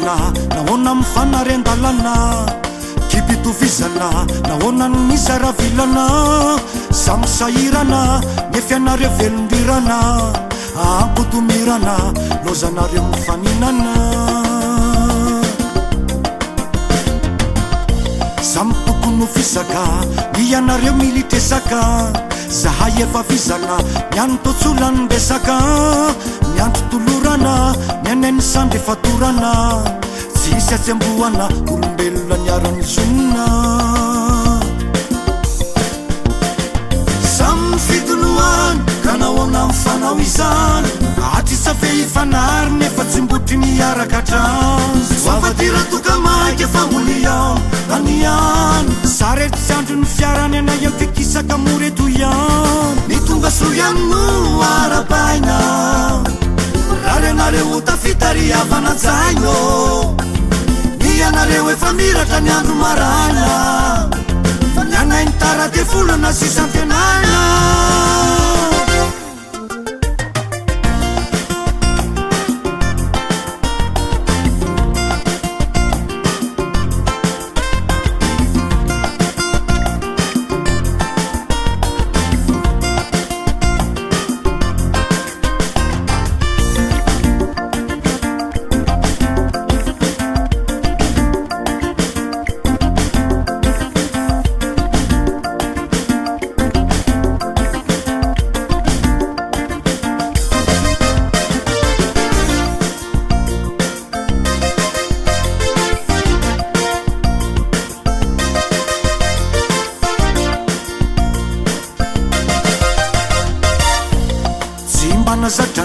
fanaovizana nahoana mifanarendalana kipitovizana nahoana ny misaravilana samysahirana nefianareo velondirana ampotomirana lozanareo mifaninana samy tokony fisaka mianareo militresaka zahay efa fizana miano totsolany resaka miandro tolorana mianeny sandry fatorana tsisy atsemboana olombelona niarany zonina samy fitoloany ka nahoana mifanao izany atrisa fehifanary nefa tsimbotry miaraka trano zavatiratokamaiky efa moliao aniany sarety tsy andro ny fiarany ana eo tekisaka moreto ihany ny tonga soiany no arapaina rary anareo tafitariavana jaino ny anareo efa miratra ny andro maraina fa ny anainy tarade volana sisantenana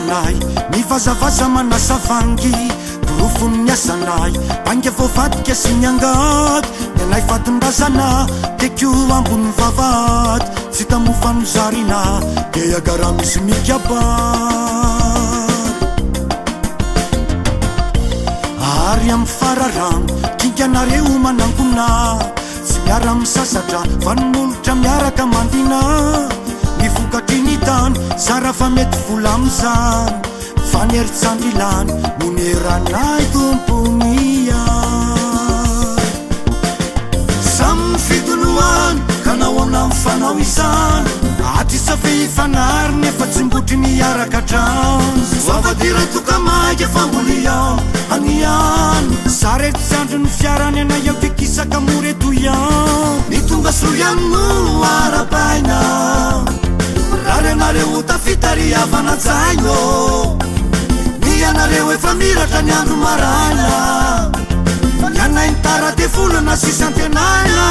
zanay mivazavaza manasavangy borofony miasanay bangy voavadika sy miangady ny anay fadin-drazana tekio ambony vavady tsy tamofanozarina de agara misy mikabary ary amy fararano kinganareo manangona tsy miara misasatra fa nnolotra miaraka mandina nivokatry ny tany zara fa mety vola amizany fa nieritsandrailany moneranay tomponia samy fitoloany ka nahoana mifanao izany atrisa fehifanary nefa tsimbotry miaraka trano zavatiratokamaiky efa mboliao aniany sarety tsy andro ny fiarany ana eo tekisaka moreto ihany ny tonga soiany no arapaina rary anareo tafitariavana jaino ny anareo efa miratra ny andro maraina fa ny anainy tarade volana sisantenana